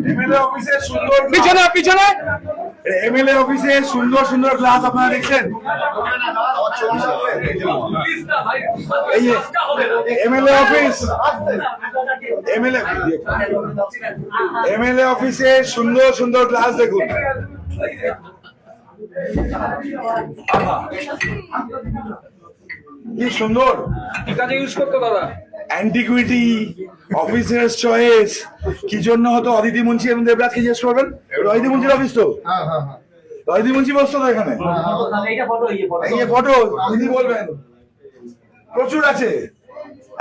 MLA অফিসে সুন্দর পিছনে পিছনে এমএলএ অফিসে সুন্দর সুন্দর গ্লাস আপনারা দেখছেন। এই যে এমএলএ অফিস, এমএলএ অফিসে সুন্দর সুন্দর গ্লাস দেখুন। কি সুন্দর কি কাজে ইউজ করতো দাদা? Antiquity, officers choice. কি জন্য হতো অদিতি মুন্সি এবং দেবরাজকে জিজ্ঞেস করবেন। অদিতি মুন্সির অফিস তো, অদিতি মুন্সি বসতো তো এখানে। এই যে ফটো দিদি বলবেন, প্রচুর আছে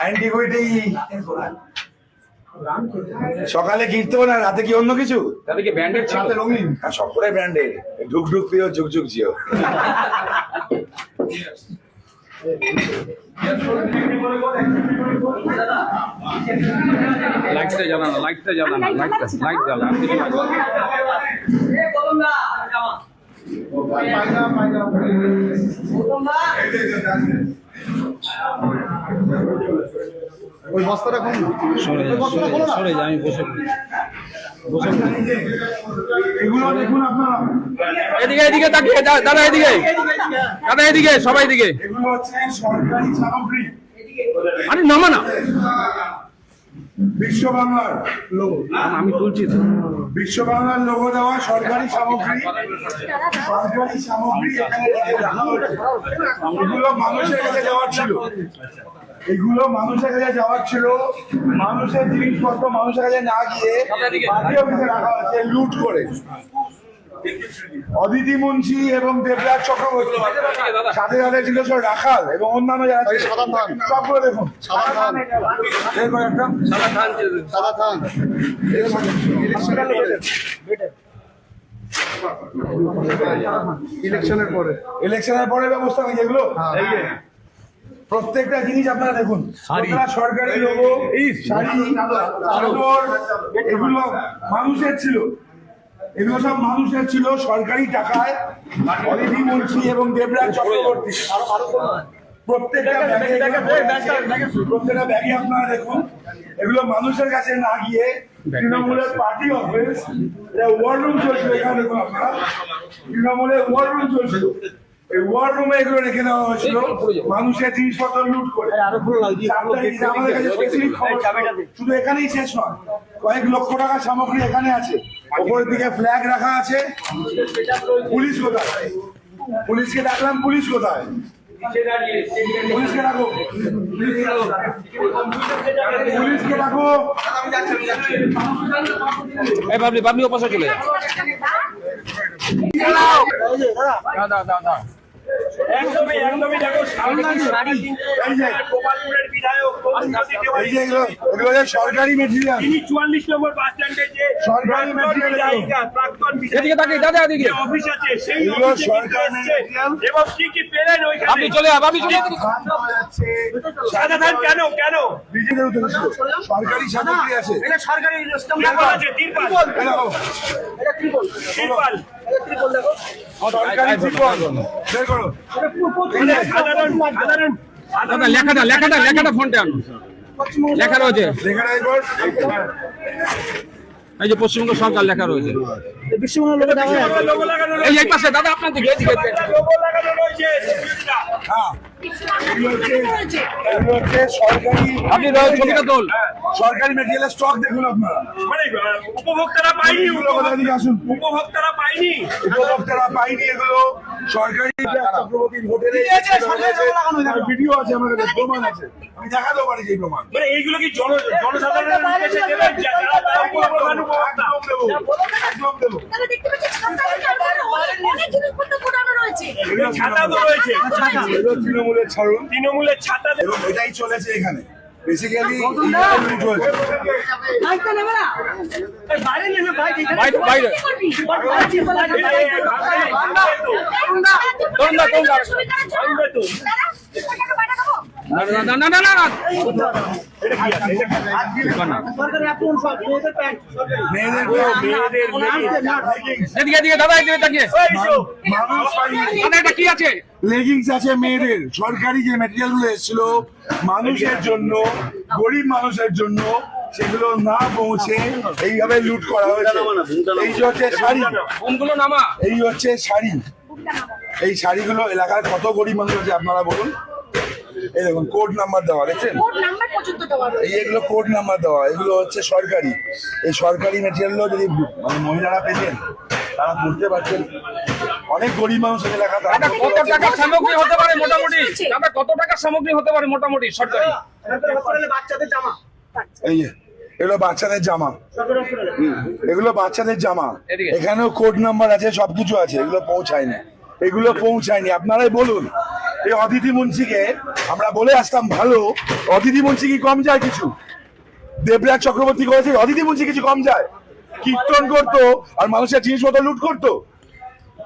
অ্যান্টিকুইটি। সকালে কীর্তন আর রাতে কি অন্য কিছু? তাহলে কি ব্র্যান্ডেড ছিল? রঙিন, হ্যাঁ সবকটাই ব্র্যান্ডেড। ঢুক ঢুক প্রিয়, ঝুক ঝুক জিও। লাইটটা জ্বালানো, লাইটটা জ্বালানো, লাইট জ্বালা। ওই বস্তাটা কোন? সরে যা, আমি বসে এগুলো দেখুন আপনারা, এদিকে এদিকে তাকিয়ে দাদা, এদিকে দাদা, এদিকে সবাই এদিকে। এগুলো হচ্ছে সরকারি সামগ্রী। আরে নামা না, বিশ্ব বাংলার লোগো, আমি তুলছি তো। বিশ্ব বাংলার লোগো দেওয়া সরকারি সামগ্রী। সরকারি সামগ্রী এখানে রেখে রাখা হয়েছে। এগুলো মানুষের কাছে যাওয়ার ছিল, এগুলো মানুষের কাছে যাওয়ার ছিল। মানুষের জিনিসপত্র মানুষের কাছে না গিয়ে পার্টি অফিসে রাখা হয়েছে লুট করে। অদিতি মুন্সি এবং দেবরাজ চক্রবর্তী, সাথে সাথে ছিল সব রাখাল এবং অন্যান্য যারা সবগুলো দেখুন। ইলেকশনের পরে ব্যবস্থা নেই যেগুলো, প্রত্যেকটা জিনিস আপনারা দেখুন। সরকারি লোগো, শাড়ি, চাদর, এগুলো মানুষের ছিল। এগুলো সব মানুষের ছিল সরকারি টাকায়। অদিতি মুন্সি এবং দেবরাজ চক্রবর্তী প্রত্যেকটা ব্যাগে আপনারা দেখুন। এগুলো মানুষের কাছে না গিয়ে তৃণমূলের পার্টি অফিস, ওয়ার রুম চলছিল এখানে দেখুন আপনারা। তৃণমূলের ওয়ার রুম চলছিল, এই ওয়ার রুমে এগুলো রেখে দেওয়া হয়েছিল মানুষের জিনিসপত্র লুট করে। আমাদের কাছে স্পেসিফিক খবর, শুধু এখানেই শেষ নয়, কয়েক লক্ষ টাকার সামগ্রী এখানে আছে। ওপরের দিকে ফ্ল্যাগ রাখা আছে। পুলিশ কোথায়? পুলিশকে ডাকলাম, পুলিশ কোথায়? পুলিশকে ডাকো, পুলিশকে ডাকো। এই বাবলি, বাবলি ওপাশে চলে যা। দাদা একদমই দেখো, সরকারি মেটেরিয়াল। তিনি 44 নম্বর বাস স্ট্যান্ডে যে সরকারি মেটেরিয়াল, প্রাক্তন এদিকে তাকিয়ে দাদা, এদিকে অফিস আছে, সেই এগুলো অফিসে সরকারি এসছে মেটেরিয়াল। এবং কি কি পেলেন ওইখানে? আপনি চলে যা, আপনি চলে যা। সাদা ধান কেন নিজেদের উদ্দেশ্য সরকারি সামগ্রী আছে। এটা সরকারি তিরপাল আছে, তিরপাল সরকারি ত্রিপল বের করো। সাধারণ দাদা লেখাটা ফোনটা আনো, লেখা রয়েছে। লেখাটা একবার এই যে পশ্চিমবঙ্গ সরকার লেখা রয়েছে। লোগো লাগানো এই এই পাশে দাদা, আপনার দিকে এদিকে। লোগো লাগানো রয়েছে। হ্যাঁ, এগুলো হচ্ছে সরকারি। আপনি ছবিটা তোল। সরকারি মেটেরিয়ালের স্টক দেখুন আপনারা। মানে উপভোক্তারা পায়নি, এগুলো কোথা থেকে আসুন? উপভোক্তারা পায়নি। উপভোক্তারা পাইনি। এগুলো সরকারি চক্রবর্তীর হোটেলে ভিডিও আছে, আমার কাছে প্রমাণ আছে, আমি দেখাতেও পারি সেই প্রমাণ। মানে এইগুলো কি জনসাধারণের উদ্দেশ্যে দেবেন? যারা তারা উপভোক্তা। একদম দেবো, একদম দেবো। এগুলো ছাতা তো রয়েছে, এগুলো তৃণমূলের ছাড়ুন, তৃণমূলের ছাতা। এবং এটাই চলেছে এখানে বেসিক্যালি। বাইরে না না না না না, এদিকে এদিকে দাদা, এদিকে তাকিয়ে। দাদা এটা কি আছে? লেগিংস আছে মেয়েদের। সরকারি যে ম্যাটেরিয়াল গুলো এসেছিল মানুষের জন্য, গরিব মানুষের জন্য, সেগুলো না পৌঁছে এইভাবে লুট করা হয়েছে। এই যে হচ্ছে শাড়ি, ফোনগুলো নামা। এই হচ্ছে শাড়ি, এই শাড়িগুলো এলাকার কত গরিব মানুষ আছে আপনারা বলুন। এই দেখুন কোড নাম্বার দেওয়া, দেখছেন কোড নাম্বার পর্যন্ত দেওয়া রয়েছে। এই এগুলো কোড নাম্বার দেওয়া, এগুলো হচ্ছে সরকারি। এই সরকারি মেটেরিয়ালগুলো যদি মানে মহিলারা পেতেন তারা বুঝতে পারছেন। অনেক গরিব মানুষ এলাকা, দাদা কত টাকার সামগ্রী হতে পারে মোটামুটি? দাদা কত টাকার সামগ্রী হতে পারে মোটামুটি সরকারি? বাচ্চাদের জামা এই যে এগুলো বাচ্চাদের জামা, এগুলো বাচ্চাদের জামা, এদিকে। এখানেও কোড নাম্বার আছে, সবকিছু আছে, এগুলো পৌঁছায়নি, এগুলো পৌঁছায়নি। আপনারাই বলুন, এই অদিতি মুন্সিকে আমরা বলে আসতাম ভালো, অদিতি মুন্সি কি কম যায় কিছু? দেবরাজ চক্রবর্তী করেছে, অদিতি মুন্সি কিছু কম যায়? কীর্তন করতো আর মানুষের জিনিসপত্র লুট করতো,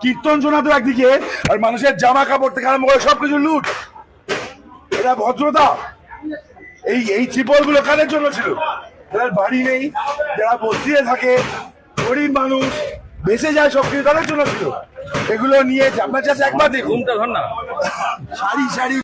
কীর্তন শোনাতো একদিকে আর মানুষের জামা কাপড় থেকে আরম্ভ করে সবকিছু লুট। এটা ভদ্রতা? এই ত্রিপল গুলো কাদের জন্য ছিল? যাদের বাড়ি নেই, যারা বস্তিতে থাকে, গরিব মানুষ বেঁচে যায় সবকিছু, তাদের জন্য ছিল। এগুলো নিয়ে আপনার কাছে একবার দেখুন, ঘুমটা ধর না। সারি সারি